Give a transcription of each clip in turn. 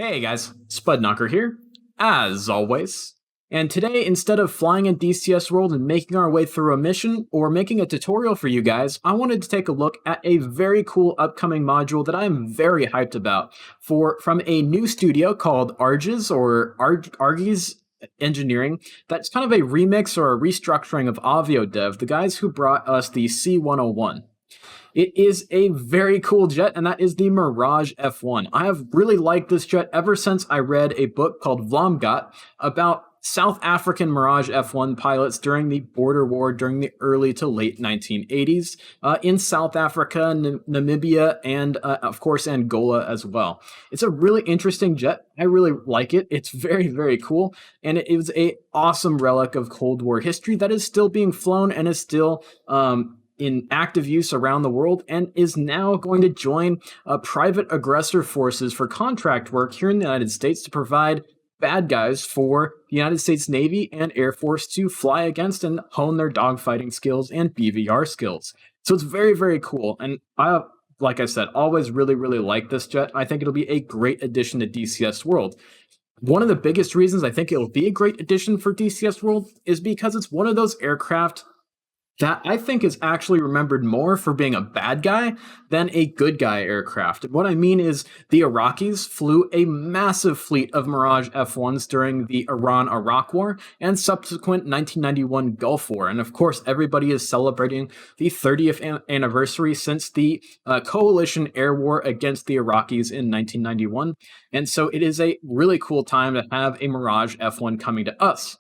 Hey guys, Spudknocker here, as always. And today, instead of flying in DCS World and making our way through a mission or making a tutorial for you guys, I wanted to take a look at a very cool upcoming module that I'm very hyped about from a new studio called Aerges Engineering. That's kind of a remix or a restructuring of AvioDev, the guys who brought us the C101. It is a very cool jet, and that is the Mirage F1. I have really liked this jet ever since I read a book called Vlamgat about South African Mirage F1 pilots during the border war during the early to late 1980s in South Africa, Namibia, and of course Angola as well. It's a really interesting jet. I really like it. It's very, very cool, and it is an awesome relic of Cold War history that is still being flown and is still in active use around the world, and is now going to join private aggressor forces for contract work here in the United States to provide bad guys for the United States Navy and Air Force to fly against and hone their dogfighting skills and BVR skills. So it's very, very cool. And I, like I said, always really, really like this jet. I think it'll be a great addition to DCS World. One of the biggest reasons I think it'll be a great addition for DCS World is because it's one of those aircraft that I think is actually remembered more for being a bad guy than a good guy aircraft. What I mean is the Iraqis flew a massive fleet of Mirage F1s during the Iran-Iraq War and subsequent 1991 Gulf War. And of course, everybody is celebrating the 30th anniversary since the coalition air war against the Iraqis in 1991. And so it is a really cool time to have a Mirage F1 coming to us.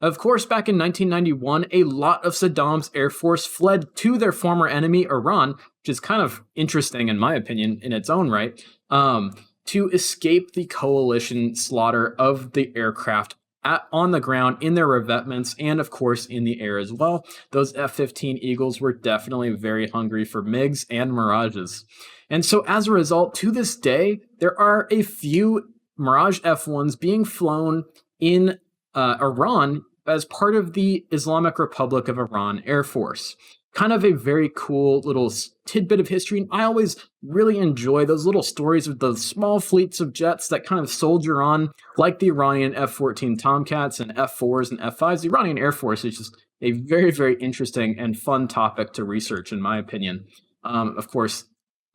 Of course, back in 1991, a lot of Saddam's Air Force fled to their former enemy, Iran, which is kind of interesting, in my opinion, in its own right, to escape the coalition slaughter of the aircraft on the ground, in their revetments, and of course in the air as well. Those F-15 Eagles were definitely very hungry for MiGs and Mirages. And so as a result, to this day, there are a few Mirage F1s being flown in Iran as part of the Islamic Republic of Iran Air Force. Kind of a very cool little tidbit of history. And I always really enjoy those little stories of those small fleets of jets that kind of soldier on, like the Iranian F-14 Tomcats and F-4s and F-5s. The Iranian Air Force is just a very, very interesting and fun topic to research, in my opinion. Of course,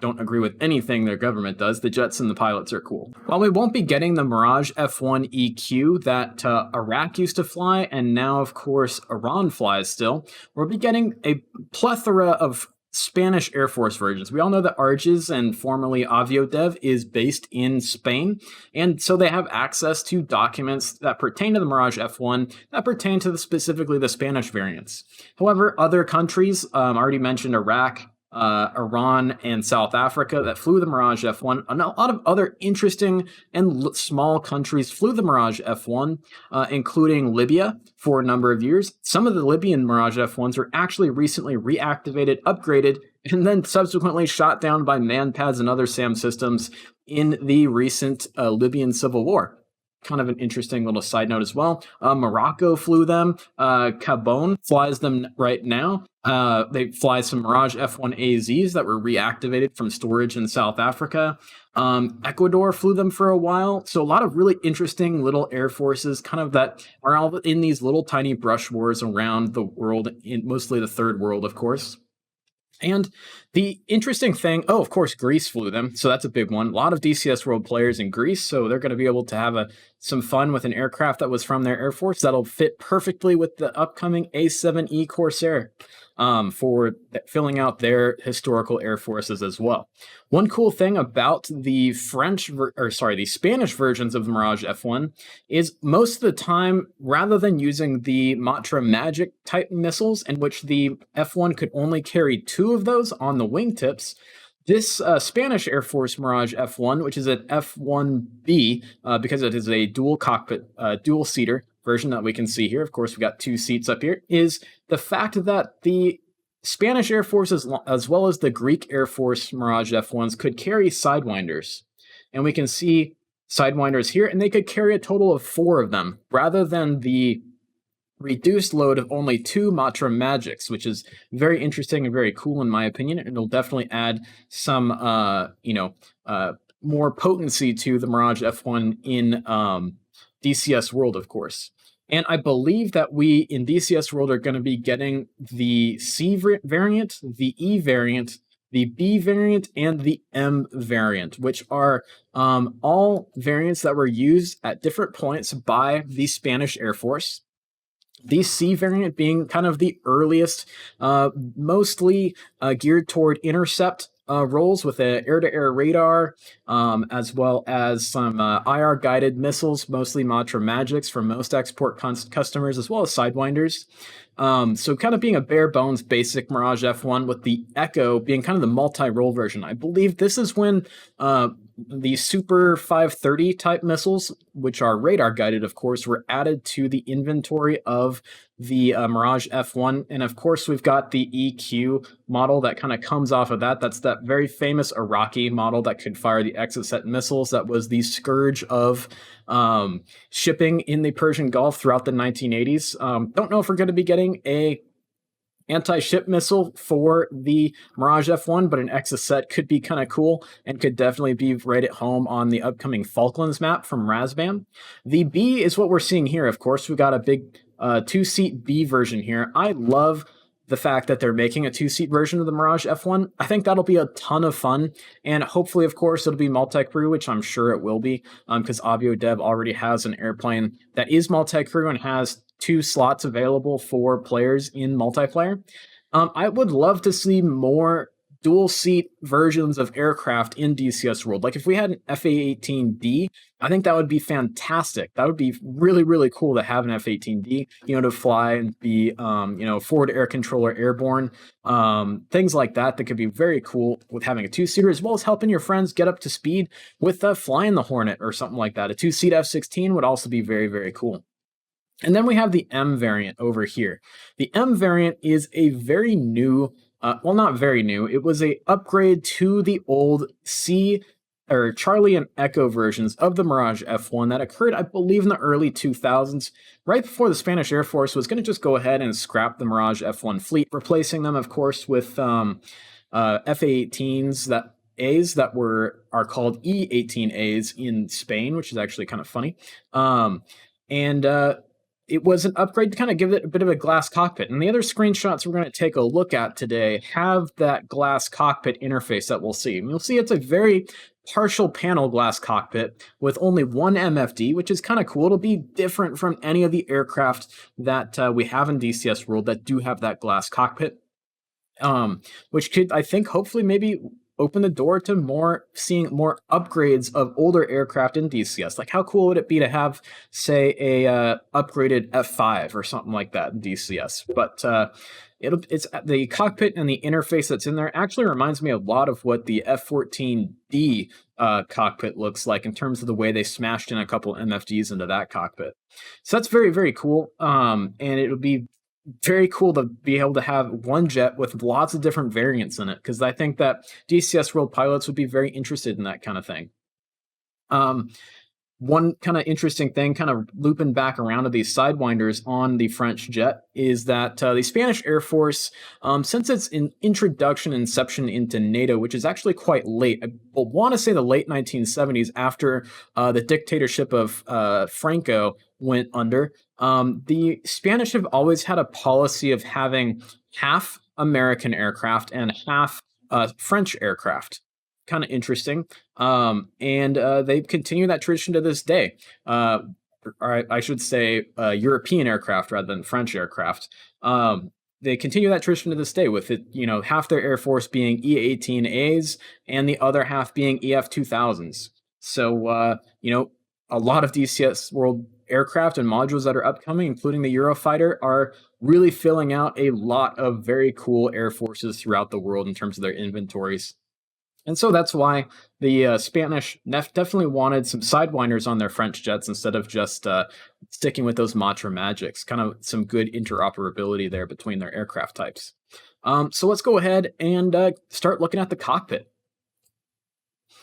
don't agree with anything their government does. The jets and the pilots are cool. While we won't be getting the Mirage F1EQ that Iraq used to fly, and now, of course, Iran flies still, we'll be getting a plethora of Spanish Air Force versions. We all know that Aerges, and formerly AvioDev, is based in Spain, and so they have access to documents that pertain to the Mirage F1 that pertain to specifically the Spanish variants. However, other countries, already mentioned Iraq, Iran, and South Africa that flew the Mirage F1. And a lot of other interesting and small countries flew the Mirage F1, including Libya for a number of years. Some of the Libyan Mirage F1s were actually recently reactivated, upgraded, and then subsequently shot down by MANPADS and other SAM systems in the recent Libyan civil war. Kind of an interesting little side note as well. Morocco flew them. Gabon flies them right now. They fly some Mirage F1AZs that were reactivated from storage in South Africa. Ecuador flew them for a while. So a lot of really interesting little air forces kind of that are all in these little tiny brush wars around the world, in mostly the third world, of course. And the interesting thing, of course, Greece flew them, so that's a big one. A lot of DCS World players in Greece, so they're going to be able to have some fun with an aircraft that was from their Air Force that'll fit perfectly with the upcoming A7E Corsair for filling out their historical Air Forces as well. One cool thing about the the Spanish versions of the Mirage F1 is most of the time, rather than using the Matra Magic type missiles, in which the F1 could only carry 2 of those on the wingtips, this Spanish Air Force Mirage F1, which is an F1B, because it is a dual cockpit, dual seater version that we can see here. Of course, we got 2 seats up here, is the fact that the Spanish Air Force, as well as the Greek Air Force Mirage F1s, could carry Sidewinders. And we can see Sidewinders here, and they could carry a total of 4 of them, rather than the reduced load of only 2 Matra Magics, which is very interesting and very cool in my opinion. And it'll definitely add some, more potency to the Mirage F1 in DCS World, of course. And I believe that we in DCS World are going to be getting the C variant, the E variant, the B variant, and the M variant, which are all variants that were used at different points by the Spanish Air Force. The C variant being kind of the earliest, mostly geared toward intercept roles with an air-to-air radar, as well as some IR-guided missiles, mostly Matra Magics for most export customers, as well as Sidewinders. So kind of being a bare bones basic Mirage F1 with the Echo being kind of the multi-role version. I believe this is when the Super 530 type missiles, which are radar guided, of course, were added to the inventory of the Mirage F1. And of course, we've got the EQ model that kind of comes off of that. That's that very famous Iraqi model that could fire the Exocet missiles. That was the scourge of shipping in the Persian Gulf throughout the 1980s. Don't know if we're going to be getting a anti-ship missile for the Mirage F1, but an Exocet could be kind of cool and could definitely be right at home on the upcoming Falklands map from Razban. The B is what we're seeing here. Of course, we got a big two-seat B version here. I love the fact that they're making a two-seat version of the Mirage F1. I think that'll be a ton of fun, and hopefully, of course, it'll be multi-crew, which I'm sure it will be, because AvioDev already has an airplane that is multi-crew and has 2 slots available for players in multiplayer. I would love to see more dual-seat versions of aircraft in DCS World. Like if we had an F/A-18D, I think that would be fantastic. That would be really, really cool to have an F/A-18D, to fly and be, forward air controller airborne, things like that could be very cool with having a 2-seater, as well as helping your friends get up to speed with flying the Hornet or something like that. A 2-seat F-16 would also be very, very cool. And then we have the M variant over here. The M variant is a very new, well, not very new. It was a upgrade to the old C or Charlie and Echo versions of the Mirage F1 that occurred, I believe, in the early 2000s, right before the Spanish Air Force was going to just go ahead and scrap the Mirage F1 fleet, replacing them, of course, with F/A-18s that are called E-18As in Spain, which is actually kind of funny. It was an upgrade to kind of give it a bit of a glass cockpit. And the other screenshots we're going to take a look at today have that glass cockpit interface that we'll see. And you'll see it's a very partial panel glass cockpit with only one MFD, which is kind of cool. It'll be different from any of the aircraft that we have in DCS World that do have that glass cockpit, which could, I think, hopefully maybe open the door to seeing more upgrades of older aircraft in DCS. Like, how cool would it be to have, say, a upgraded F5 or something like that in DCS? But it's the cockpit and the interface that's in there actually reminds me a lot of what the F14D cockpit looks like in terms of the way they smashed in a couple MFDs into that cockpit. So that's very, very cool. And it would be very cool to be able to have one jet with lots of different variants in it, because I think that DCS World pilots would be very interested in that kind of thing. One kind of interesting thing, kind of looping back around to these Sidewinders on the French jet, is that the Spanish Air Force, since its inception into NATO, which is actually quite late, I want to say the late 1970s, after the dictatorship of Franco went under, the Spanish have always had a policy of having half American aircraft and half French aircraft. Kind of interesting. And they continue that tradition to this day. Or I should say European aircraft rather than French aircraft. They continue that tradition to this day with it, half their Air Force being E-18As and the other half being EF-2000s. So, a lot of DCS World aircraft and modules that are upcoming, including the Eurofighter, are really filling out a lot of very cool air forces throughout the world in terms of their inventories. And so that's why the Spanish definitely wanted some Sidewinders on their French jets instead of just sticking with those Matra Magics. Kind of some good interoperability there between their aircraft types. So let's go ahead and start looking at the cockpit.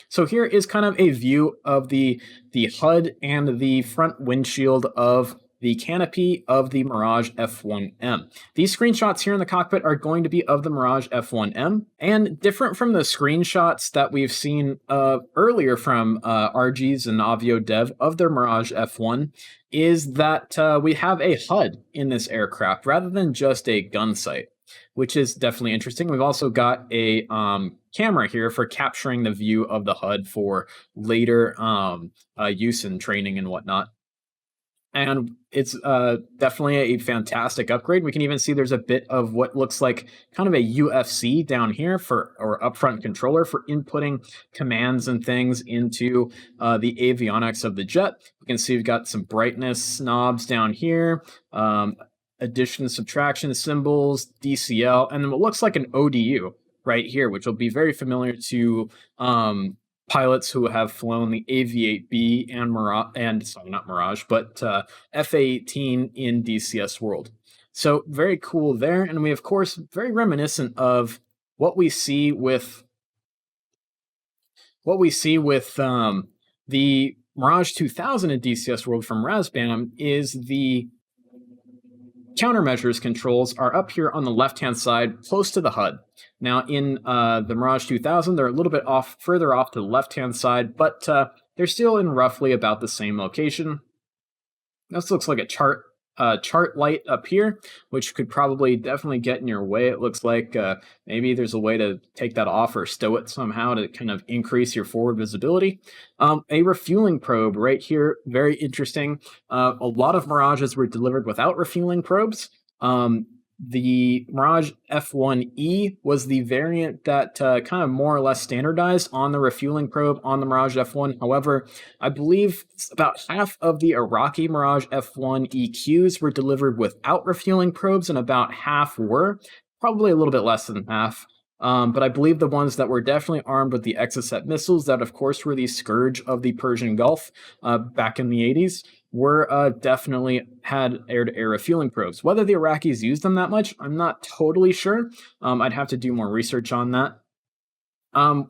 So here is kind of a view of the HUD and the front windshield of the canopy of the Mirage F1M. These screenshots here in the cockpit are going to be of the Mirage F1M, and different from the screenshots that we've seen earlier from Aerges and Avio Dev of their Mirage F1 is that we have a HUD in this aircraft rather than just a gun sight, which is definitely interesting. We've also got a camera here for capturing the view of the HUD for later use in training and whatnot. And it's definitely a fantastic upgrade. We can even see there's a bit of what looks like kind of a UFC down here or upfront controller for inputting commands and things into the avionics of the jet. You can see we've got some brightness knobs down here, addition, subtraction symbols, DCL, and then what looks like an ODU right here, which will be very familiar to pilots who have flown the Aviate-B and F-18 in DCS World. So very cool there, and we of course very reminiscent of what we see with the Mirage 2000 in DCS World from Razbam is the countermeasures controls are up here on the left-hand side, close to the HUD. Now, in the Mirage 2000, they're a little bit further off to the left-hand side, but they're still in roughly about the same location. This looks like a chart light up here, which could probably definitely get in your way. It looks like maybe there's a way to take that off or stow it somehow to kind of increase your forward visibility. A refueling probe right here, very interesting. A lot of Mirages were delivered without refueling probes. The Mirage F1E was the variant that kind of more or less standardized on the refueling probe on the Mirage F1. However, I believe about half of the Iraqi Mirage F1 EQs were delivered without refueling probes, and about half were, probably a little bit less than half. But I believe the ones that were definitely armed with the Exocet missiles that, of course, were the scourge of the Persian Gulf back in the 80s, were definitely had air-to-air refueling probes. Whether the Iraqis used them that much, I'm not totally sure. I'd have to do more research on that.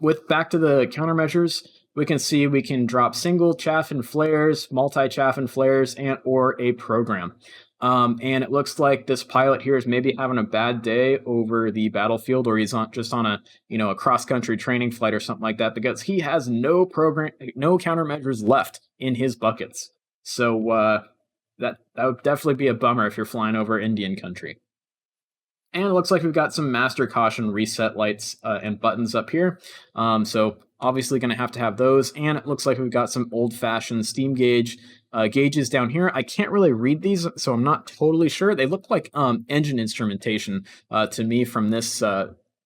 With back to the countermeasures, we can see we can drop single chaff and flares, multi-chaff and flares, and or a program. And it looks like this pilot here is maybe having a bad day over the battlefield, or he's just on a cross-country training flight or something like that, because he has no countermeasures left in his buckets. So that would definitely be a bummer if you're flying over Indian country. And it looks like we've got some master caution reset lights and buttons up here. So obviously going to have those. And it looks like we've got some old-fashioned steam gauges down here. I can't really read these, so I'm not totally sure. They look like engine instrumentation to me from this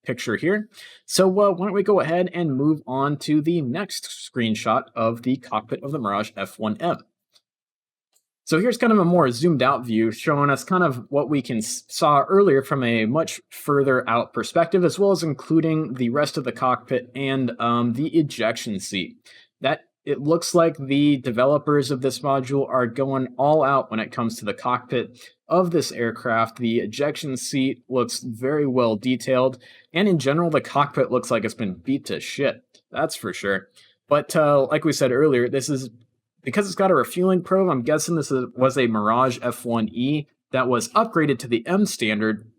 picture here. So why don't we go ahead and move on to the next screenshot of the cockpit of the Mirage F1M. So here's kind of a more zoomed out view showing us kind of what we saw earlier from a much further out perspective, as well as including the rest of the cockpit and the ejection seat. That it looks like the developers of this module are going all out when it comes to the cockpit of this aircraft. The ejection seat looks very well detailed, and in general, the cockpit looks like it's been beat to shit. That's for sure. But like we said earlier, this is because it's got a refueling probe. I'm guessing this was a Mirage F1E that was upgraded to the M standard.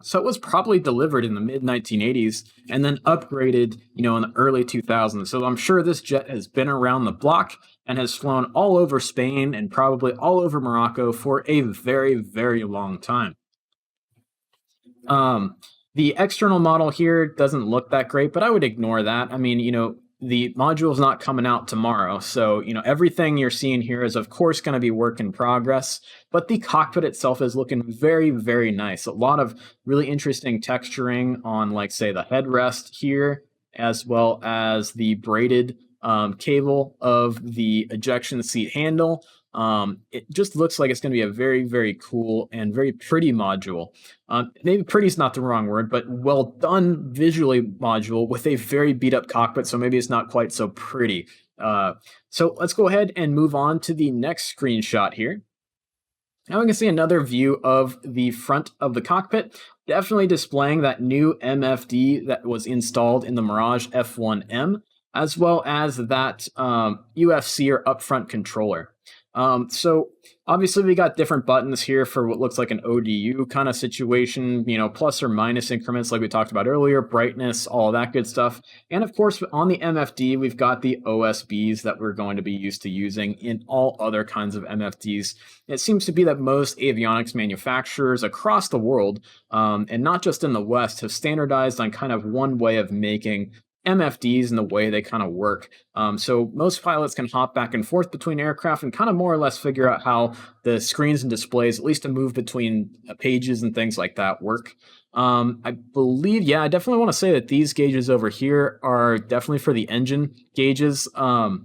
So it was probably delivered in the mid-1980s and then upgraded, in the early 2000s. So I'm sure this jet has been around the block and has flown all over Spain and probably all over Morocco for a very, very long time. The external model here doesn't look that great, but I would ignore that. I mean, the module is not coming out tomorrow, so everything you're seeing here is of course going to be work in progress, but the cockpit itself is looking very, very nice. A lot of really interesting texturing on, like, say, the headrest here, as well as the braided cable of the ejection seat handle. It just looks like it's going to be a very, very cool and very pretty module. Maybe pretty is not the wrong word, but well done visually module with a very beat up cockpit, so maybe it's not quite so pretty. So let's go ahead and move on to the next screenshot here. Now we can see another view of the front of the cockpit, definitely displaying that new MFD that was installed in the Mirage F1M, as well as that UFC or upfront controller. So obviously we got different buttons here for what looks like an ODU kind of situation, plus or minus increments like we talked about earlier, brightness, all that good stuff. And of course, on the MFD, we've got the OSBs that we're going to be used to using in all other kinds of MFDs. It seems to be that most avionics manufacturers across the world, and not just in the West, have standardized on kind of one way of making MFDs and the way they kind of work. So most pilots can hop back and forth between aircraft and kind of more or less figure out how the screens and displays, at least to move between pages and things like that, work. I believe, yeah, I definitely want to say that these gauges over here are definitely for the engine gauges. A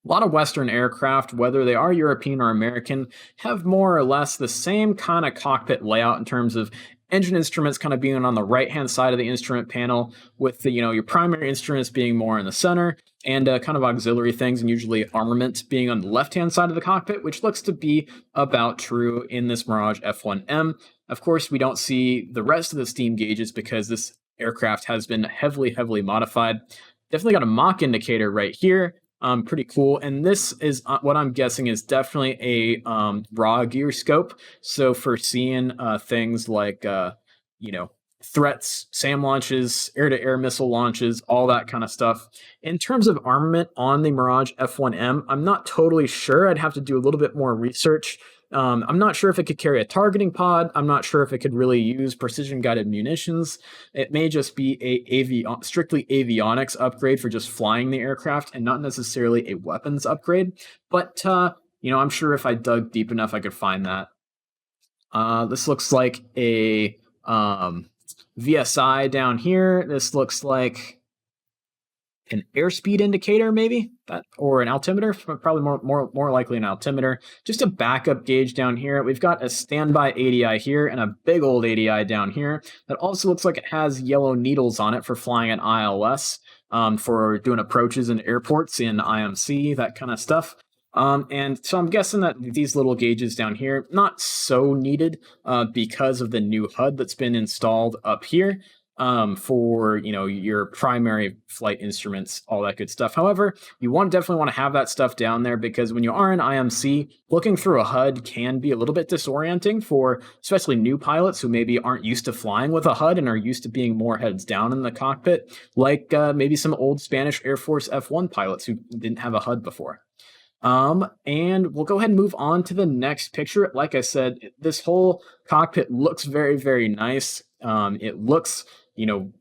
lot of Western aircraft, whether they are European or American, have more or less the same kind of cockpit layout in terms of engine instruments kind of being on the right-hand side of the instrument panel, with the, your primary instruments being more in the center, and kind of auxiliary things, and usually armament being on the left-hand side of the cockpit, which looks to be about true in this Mirage F1M. Of course, we don't see the rest of the steam gauges because this aircraft has been heavily modified. Definitely got a Mach indicator right here. Pretty cool. And this is what I'm guessing is definitely a raw gear scope. So for seeing things like, threats, SAM launches, air-to-air missile launches, all that kind of stuff. In terms of armament on the Mirage F1M, I'm not totally sure. I'd have to do a little bit more research. I'm not sure if it could carry a targeting pod. I'm not sure if it could really use precision-guided munitions. It may just be a strictly avionics upgrade for just flying the aircraft and not necessarily a weapons upgrade. But, I'm sure if I dug deep enough, I could find that. This looks like a VSI down here. This looks like an airspeed indicator, maybe that, or an altimeter. Probably more likely an altimeter. Just a backup gauge down here. We've got a standby ADI here and a big old ADI down here that also looks like it has yellow needles on it for flying an ILS, for doing approaches in airports in IMC, that kind of stuff. And so I'm guessing that these little gauges down here, not so needed because of the new HUD that's been installed up here. For your primary flight instruments, all that good stuff. However, you definitely want to have that stuff down there because when you are in IMC, looking through a HUD can be a little bit disorienting for especially new pilots who maybe aren't used to flying with a HUD and are used to being more heads down in the cockpit, like maybe some old Spanish Air Force F1 pilots who didn't have a HUD before. And we'll go ahead and move on to the next picture. Like I said, this whole cockpit looks very nice. It looks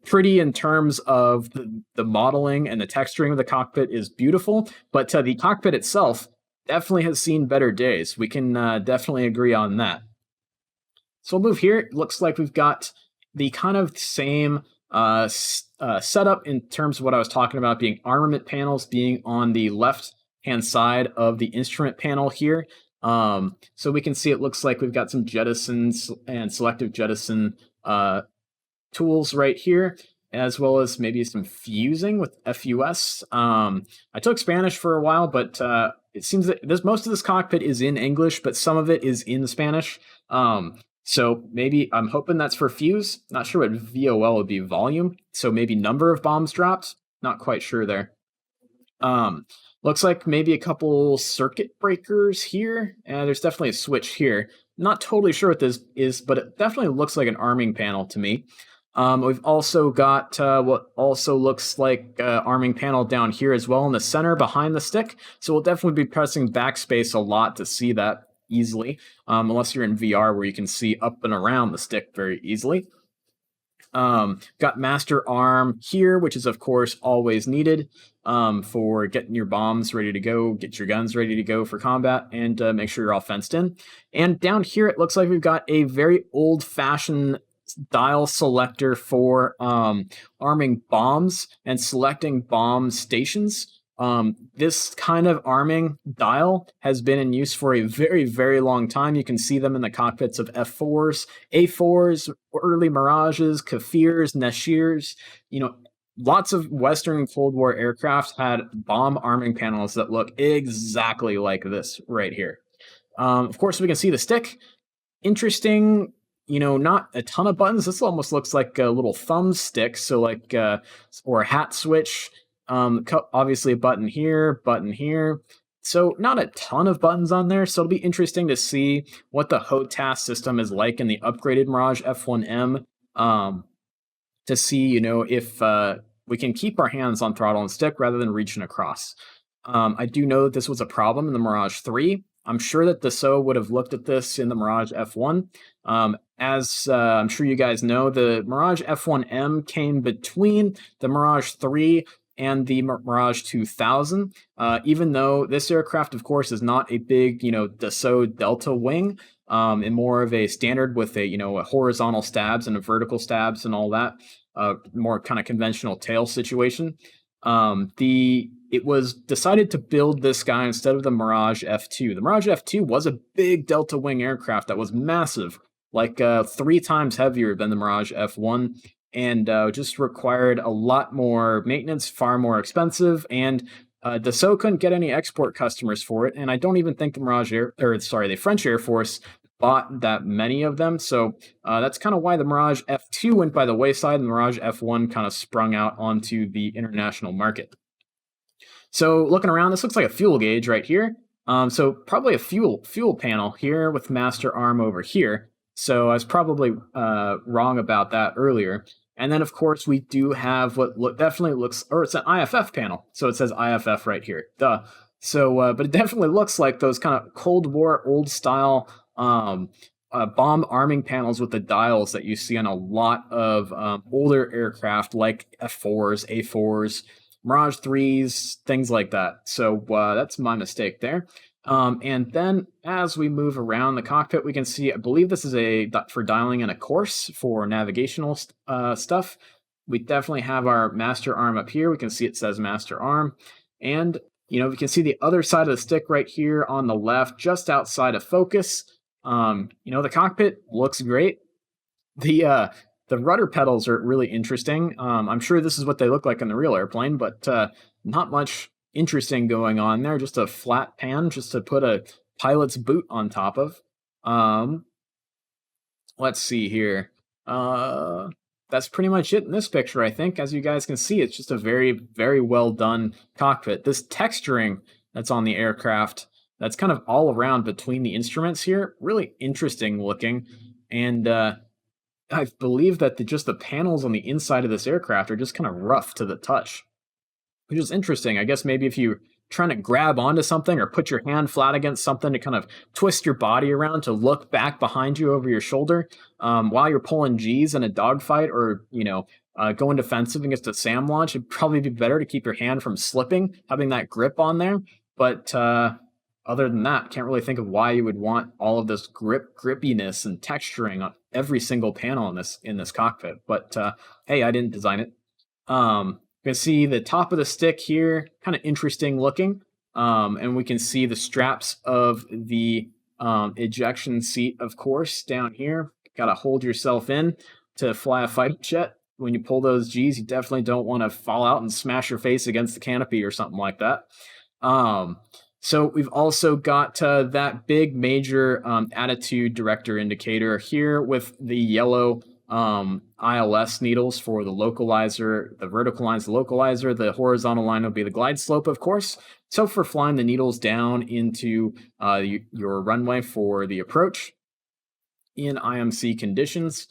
pretty in terms of the modeling, and the texturing of the cockpit is beautiful, but the cockpit itself definitely has seen better days. We can definitely agree on that. So we'll move here. It looks like we've got the kind of same setup in terms of what I was talking about, being armament panels being on the left-hand side of the instrument panel here. So we can see it looks like we've got some jettisons and selective jettison tools right here, as well as maybe some fusing with FUS. I took Spanish for a while, but it seems that most of this cockpit is in English, but some of it is in Spanish. So maybe I'm hoping that's for fuse. Not sure what VOL would be, volume. So maybe number of bombs dropped. Not quite sure there. Looks like maybe a couple circuit breakers here. There's definitely a switch here. Not totally sure what this is, but it definitely looks like an arming panel to me. We've also got what also looks like arming panel down here as well in the center behind the stick. So we'll definitely be pressing backspace a lot to see that easily, unless you're in VR where you can see up and around the stick very easily. Got master arm here, which is of course always needed for getting your bombs ready to go, get your guns ready to go for combat, and make sure you're all fenced in. And down here it looks like we've got a very old-fashioned dial selector for arming bombs and selecting bomb stations. This kind of arming dial has been in use for a very long time. You can see them in the cockpits of F4s, A4s, early Mirages, Kafirs, Nashirs. Lots of Western Cold War aircraft had bomb arming panels that look exactly like this right here. Of course, we can see the stick. Interesting, not a ton of buttons. This almost looks like a little thumbstick, so like, or a hat switch. Obviously a button here, So not a ton of buttons on there, so it'll be interesting to see what the HOTAS system is like in the upgraded Mirage F1M, to see, if we can keep our hands on throttle and stick rather than reaching across. I do know that this was a problem in the Mirage 3. I'm sure that Dassault would have looked at this in the Mirage F1. As I'm sure you guys know, the Mirage F1M came between the Mirage 3 and the Mirage 2000. Even though this aircraft, of course, is not a big, Dassault Delta wing, and more of a standard with a horizontal stabs and a vertical stabs and all that, more kind of conventional tail situation. It was decided to build this guy instead of the Mirage F2. The Mirage F2 was a big Delta Wing aircraft that was massive, like 3 times heavier than the Mirage F1, and just required a lot more maintenance, far more expensive, and Dassault couldn't get any export customers for it, and I don't even think the French Air Force bought that many of them, so that's kind of why the Mirage F2 went by the wayside, and the Mirage F1 kind of sprung out onto the international market. So looking around, this looks like a fuel gauge right here. So probably a fuel panel here with master arm over here. So I was probably wrong about that earlier. And then of course we do have what definitely looks, or it's an IFF panel. So it says IFF right here. Duh. So, but it definitely looks like those kind of Cold War old style bomb arming panels with the dials that you see on a lot of older aircraft like F4s, A4s, Mirage 3s, things like that. So that's my mistake there. And then as we move around the cockpit, we can see, I believe this is for dialing in a course for navigational stuff. We definitely have our master arm up here. We can see it says master arm. And, we can see the other side of the stick right here on the left, just outside of focus. The cockpit looks great. The rudder pedals are really interesting. I'm sure this is what they look like in the real airplane, but not much interesting going on there. Just a flat pan just to put a pilot's boot on top of. Let's see here. That's pretty much it in this picture, I think. As you guys can see, it's just a very, very well done cockpit. This texturing that's on the aircraft, that's kind of all around between the instruments here, really interesting looking. And I believe that just the panels on the inside of this aircraft are just kind of rough to the touch, which is interesting. I guess maybe if you're trying to grab onto something or put your hand flat against something to kind of twist your body around to look back behind you over your shoulder while you're pulling G's in a dogfight, or, going defensive against a SAM launch, it'd probably be better to keep your hand from slipping, having that grip on there. But other than that, can't really think of why you would want all of this grippiness and texturing on every single panel in this cockpit. But hey, I didn't design it. You can see the top of the stick here, kind of interesting looking. And we can see the straps of the ejection seat, of course, down here. Got to hold yourself in to fly a fighter jet. When you pull those G's, you definitely don't want to fall out and smash your face against the canopy or something like that. So we've also got that big major attitude director indicator here with the yellow ILS needles for the localizer. The vertical line's the localizer. The horizontal line will be the glide slope, of course. So for flying the needles down into your runway for the approach in IMC conditions.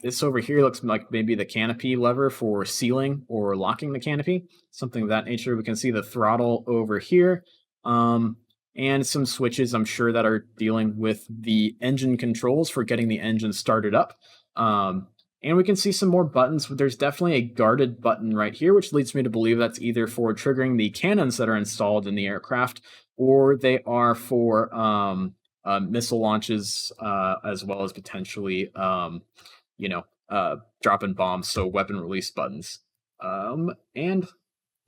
This over here looks like maybe the canopy lever for sealing or locking the canopy, something of that nature. We can see the throttle over here, and some switches, I'm sure, that are dealing with the engine controls for getting the engine started up. And we can see some more buttons. There's definitely a guarded button right here, which leads me to believe that's either for triggering the cannons that are installed in the aircraft, or they are for missile launches, as well as potentially dropping bombs, so weapon release buttons. And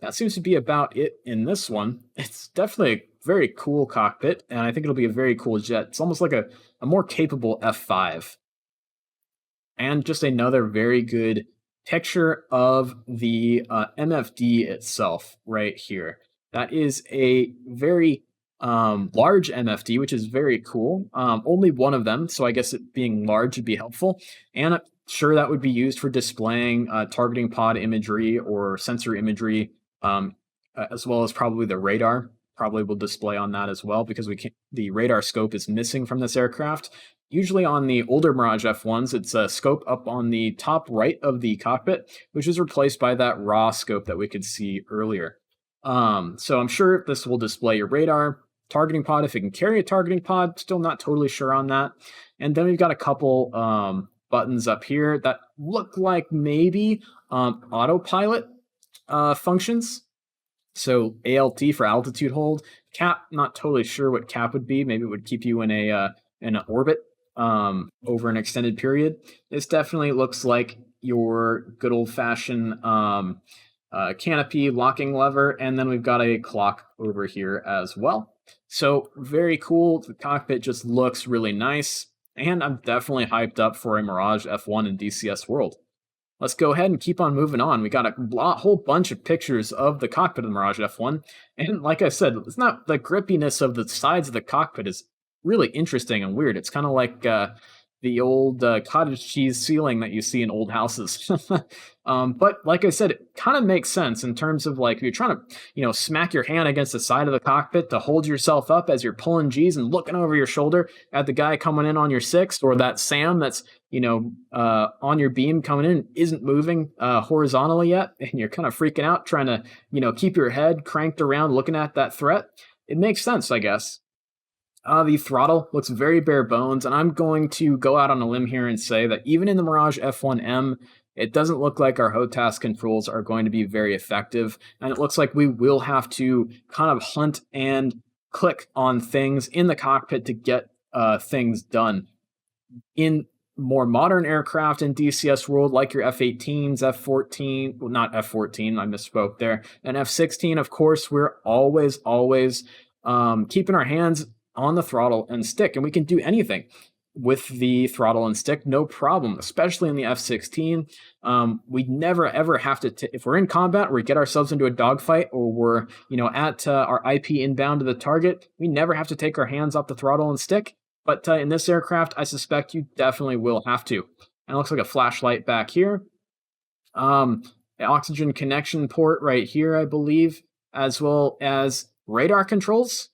that seems to be about it in this one. It's definitely a very cool cockpit, and I think it'll be a very cool jet. It's almost like a more capable F5. And just another very good picture of the MFD itself right here. That is a very large MFD, which is very cool. Only one of them, so I guess it being large would be helpful. And I'm sure that would be used for displaying targeting pod imagery or sensor imagery, as well as probably the radar. probably will display on that as well, because the radar scope is missing from this aircraft. Usually on the older Mirage F1s, it's a scope up on the top right of the cockpit, which is replaced by that raw scope that we could see earlier. So I'm sure this will display your radar, targeting pod, if it can carry a targeting pod. Still not totally sure on that. And then we've got a couple buttons up here that look like maybe autopilot functions. So ALT for altitude hold. Cap, not totally sure what cap would be. Maybe it would keep you in an orbit over an extended period. This definitely looks like your good old-fashioned canopy locking lever, and then we've got a clock over here as well. So very cool. The cockpit just looks really nice, and I'm definitely hyped up for a Mirage F1 and DCS World. Let's go ahead and keep on moving on. We got a whole bunch of pictures of the cockpit of the Mirage F1, and like I said, it's not the grippiness of the sides of the cockpit is really interesting and weird. It's kind of like the old cottage cheese ceiling that you see in old houses. But like I said, it kind of makes sense in terms of like, if you're trying to, smack your hand against the side of the cockpit to hold yourself up as you're pulling G's and looking over your shoulder at the guy coming in on your sixth, or that SAM that's, on your beam coming in isn't moving horizontally yet, and you're kind of freaking out trying to, keep your head cranked around looking at that threat. It makes sense, I guess. The throttle looks very bare bones, and I'm going to go out on a limb here and say that even in the Mirage F1M, it doesn't look like our HOTAS controls are going to be very effective, and it looks like we will have to kind of hunt and click on things in the cockpit to get things done. In more modern aircraft in DCS World, like your F-18s, F-14, well, not F-14, I misspoke there, and F-16, of course, we're always keeping our hands on the throttle and stick, and we can do anything with the throttle and stick, no problem, especially in the F-16. We never ever have to, if we're in combat, we get ourselves into a dogfight, or we're, at our IP inbound to the target, we never have to take our hands off the throttle and stick. But in this aircraft, I suspect you definitely will have to. And it looks like a flashlight back here. An oxygen connection port right here, I believe, as well as radar controls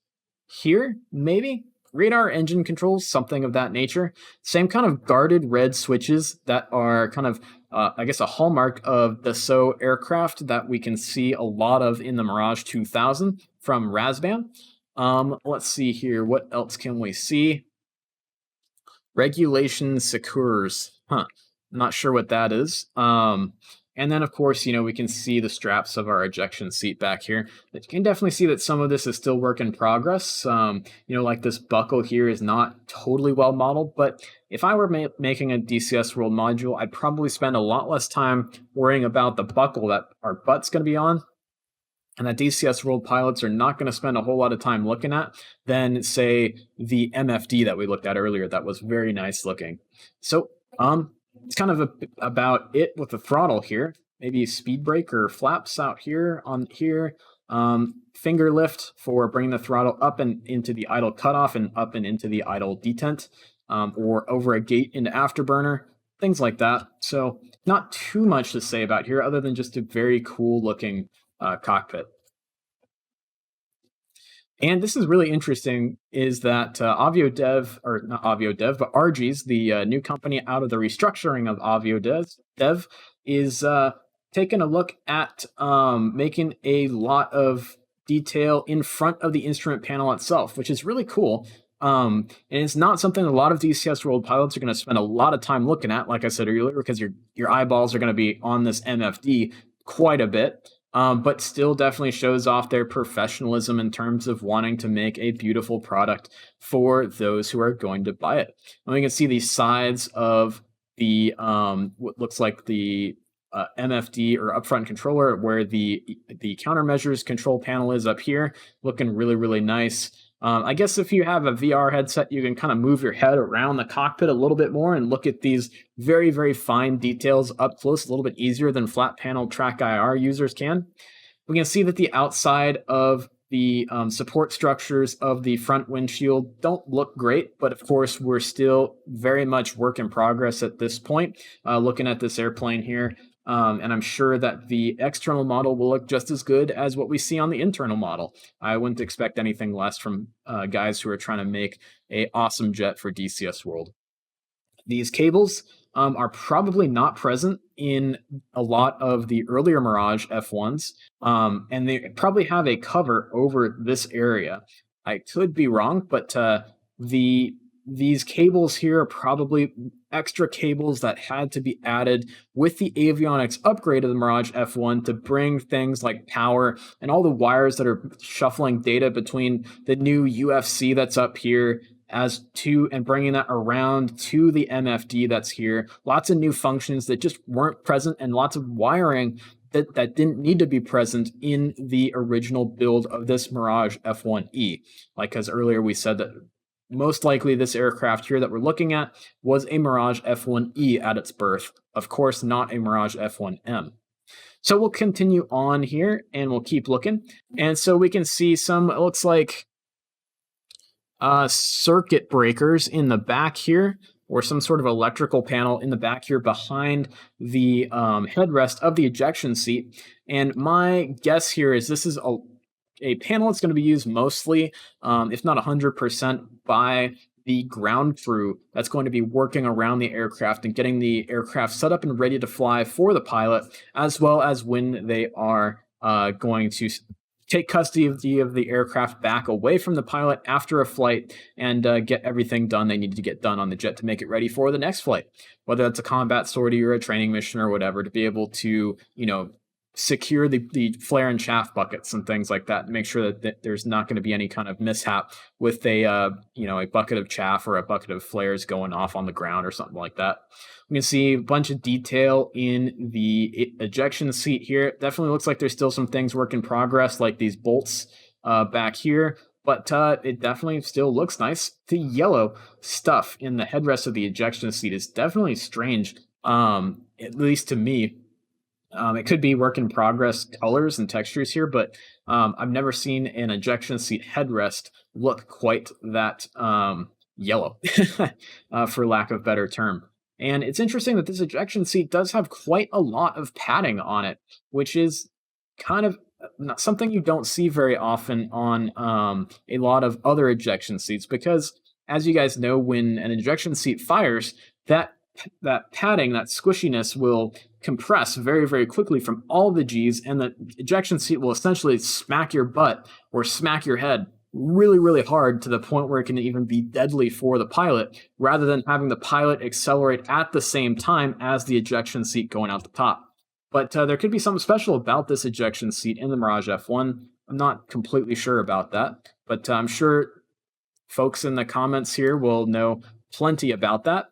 here, maybe? Radar engine controls, something of that nature. Same kind of guarded red switches that are kind of, I guess, a hallmark of Dassault aircraft that we can see a lot of in the Mirage 2000 from Razban. Let's see here. What else can we see? Regulation Secures. Not sure what that is. And then, of course, we can see the straps of our ejection seat back here. You can definitely see that some of this is still work in progress. Like this buckle here is not totally well modeled, but if I were making a DCS World module, I'd probably spend a lot less time worrying about the buckle that our butt's going to be on, and that DCS World pilots are not going to spend a whole lot of time looking at, than, say, the MFD that we looked at earlier that was very nice looking. So, it's kind of about it with the throttle here. Maybe speed brake or flaps out here on here. Finger lift for bringing the throttle up and into the idle cutoff and up and into the idle detent, or over a gate into afterburner, things like that. So not too much to say about here other than just a very cool looking cockpit. And this is really interesting, is that Aviodev, or not Aviodev, but Aerges, the new company out of the restructuring of Aviodev, is taking a look at making a lot of detail in front of the instrument panel itself, which is really cool. And it's not something a lot of DCS World pilots are going to spend a lot of time looking at, like I said earlier, because your eyeballs are going to be on this MFD quite a bit. But still definitely shows off their professionalism in terms of wanting to make a beautiful product for those who are going to buy it. And we can see the sides of the what looks like the MFD or upfront controller, where the countermeasures control panel is up here, looking really, really nice. I guess if you have a VR headset, you can kind of move your head around the cockpit a little bit more and look at these very, very fine details up close, a little bit easier than flat panel track IR users can. We can see that the outside of the support structures of the front windshield don't look great, but of course we're still very much work in progress at this point. Looking at this airplane here, And I'm sure that the external model will look just as good as what we see on the internal model. I wouldn't expect anything less from guys who are trying to make a awesome jet for DCS World. These cables are probably not present in a lot of the earlier Mirage F1s, and they probably have a cover over this area. I could be wrong, but these cables here are probably extra cables that had to be added with the avionics upgrade of the Mirage F1 to bring things like power and all the wires that are shuffling data between the new UFC that's up here as to and bringing that around to the MFD that's here. Lots of new functions that just weren't present and lots of wiring that didn't need to be present in the original build of this Mirage F1E. Like, as earlier we said that most likely this aircraft here that we're looking at was a Mirage F1E at its birth. Of course, not a Mirage F1M. So we'll continue on here and we'll keep looking. And so we can see some, it looks like circuit breakers in the back here, or some sort of electrical panel in the back here behind the headrest of the ejection seat. And my guess here is this is a panel that's going to be used mostly, if not 100%, by the ground crew that's going to be working around the aircraft and getting the aircraft set up and ready to fly for the pilot, as well as when they are going to take custody of the aircraft back away from the pilot after a flight and get everything done they need to get done on the jet to make it ready for the next flight, whether that's a combat sortie or a training mission or whatever, to be able to, secure the flare and chaff buckets and things like that, and make sure that there's not going to be any kind of mishap with a bucket of chaff or a bucket of flares going off on the ground or something like that. We can see a bunch of detail in the ejection seat here. It definitely looks like there's still some things work in progress, like these bolts back here, but it definitely still looks nice. The yellow stuff in the headrest of the ejection seat is definitely strange, at least to me. It could be work in progress colors and textures here, but I've never seen an ejection seat headrest look quite that yellow, for lack of a better term. And it's interesting that this ejection seat does have quite a lot of padding on it, which is kind of not something you don't see very often on a lot of other ejection seats, because as you guys know, when an ejection seat fires, that padding, that squishiness will compress very, very quickly from all the G's, and the ejection seat will essentially smack your butt or smack your head really, really hard to the point where it can even be deadly for the pilot, rather than having the pilot accelerate at the same time as the ejection seat going out the top. But there could be something special about this ejection seat in the Mirage F1. I'm not completely sure about that, but I'm sure folks in the comments here will know plenty about that.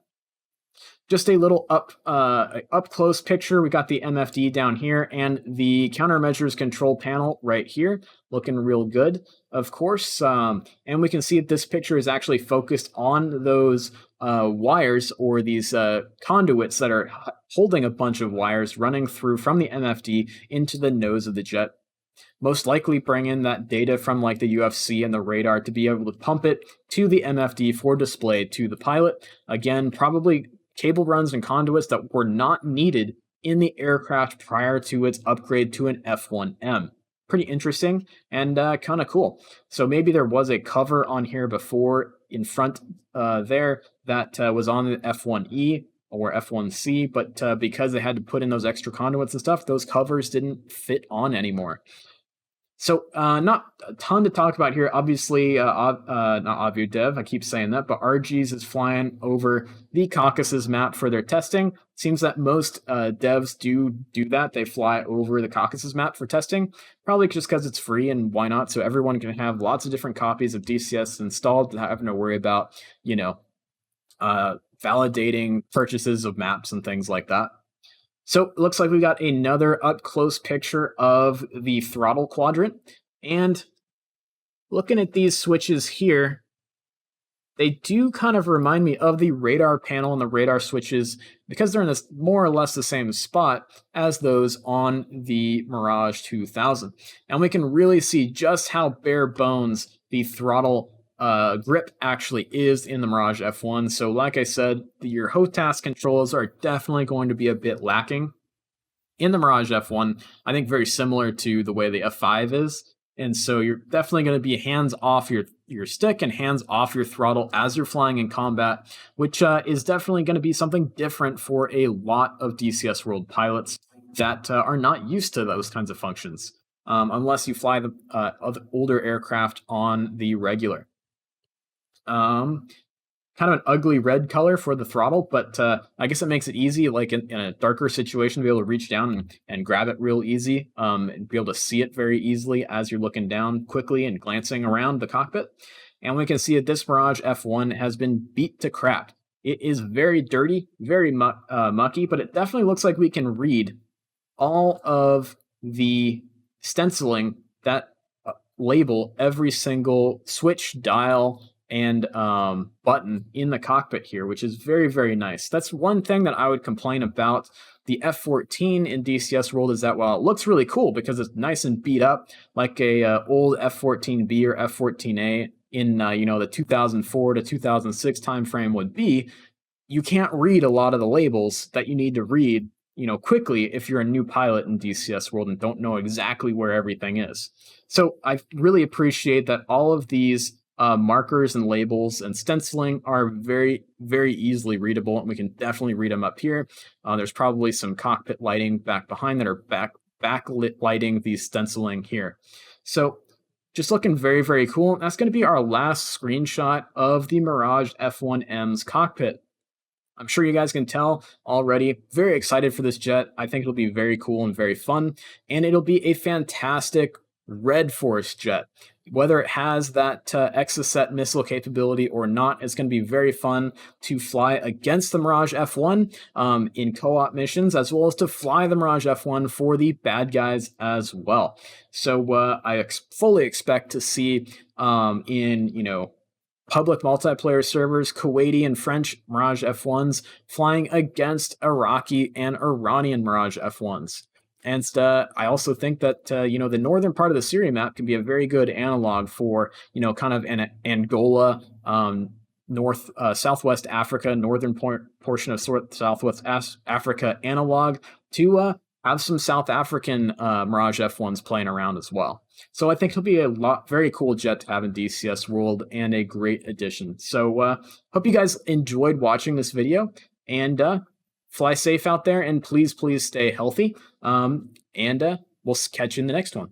Just a little up close picture. We got the MFD down here and the countermeasures control panel right here, looking real good, of course. And we can see that this picture is actually focused on those wires, or these conduits that are holding a bunch of wires running through from the MFD into the nose of the jet. Most likely bring in that data from like the UFC and the radar to be able to pump it to the MFD for display to the pilot. Again, probably cable runs and conduits that were not needed in the aircraft prior to its upgrade to an F1M. Pretty interesting and kind of cool. So maybe there was a cover on here before in front there that was on the F1E or F1C, but because they had to put in those extra conduits and stuff, those covers didn't fit on anymore. So not a ton to talk about here. Obviously, not AvioDev, I keep saying that, but Aerges is flying over the Caucasus map for their testing. Seems that most devs do that. They fly over the Caucasus map for testing, probably just because it's free and why not? So everyone can have lots of different copies of DCS installed without having to worry about, validating purchases of maps and things like that. So it looks like we got another up-close picture of the throttle quadrant. And looking at these switches here, they do kind of remind me of the radar panel and the radar switches, because they're in this more or less the same spot as those on the Mirage 2000. And we can really see just how bare bones the throttle grip actually is in the Mirage F1. So like I said, your HOTAS controls are definitely going to be a bit lacking. in the Mirage F1, I think very similar to the way the F5 is. And so you're definitely going to be hands off your stick and hands off your throttle as you're flying in combat, which is definitely going to be something different for a lot of DCS World pilots that are not used to those kinds of functions, unless you fly the older aircraft on the regular. Kind of an ugly red color for the throttle, but I guess it makes it easy, like in a darker situation, to be able to reach down and grab it real easy, and be able to see it very easily as you're looking down quickly and glancing around the cockpit. And we can see that this Mirage F1 has been beat to crap. It is very dirty, very mucky, but it definitely looks like we can read all of the stenciling that label every single switch, dial, and button in the cockpit here, which is very, very nice. That's one thing that I would complain about the F14 in DCS World, is that while it looks really cool because it's nice and beat up like a old F14B or F14A in the 2004 to 2006 timeframe would be, you can't read a lot of the labels that you need to read quickly if you're a new pilot in DCS World and don't know exactly where everything is. So I really appreciate that all of these markers and labels and stenciling are very, very easily readable, and we can definitely read them up here. There's probably some cockpit lighting back behind that are backlit lighting the stenciling here. So just looking very, very cool. That's going to be our last screenshot of the Mirage F1M's cockpit. I'm sure you guys can tell already, very excited for this jet. I think it'll be very cool and very fun, and it'll be a fantastic Red Force jet. Whether it has that Exocet missile capability or not, it's going to be very fun to fly against the Mirage F1 in co-op missions, as well as to fly the Mirage F1 for the bad guys as well. So I fully expect to see in public multiplayer servers, Kuwaiti and French Mirage F1s flying against Iraqi and Iranian Mirage F1s. And I also think that, the northern part of the Syria map can be a very good analog for, kind of an Angola, Southwest Africa, northern portion of Southwest Africa analog to have some South African Mirage F1s playing around as well. So I think it'll be very cool jet to have in DCS World and a great addition. So hope you guys enjoyed watching this video, and fly safe out there, and please stay healthy. And we'll catch you in the next one.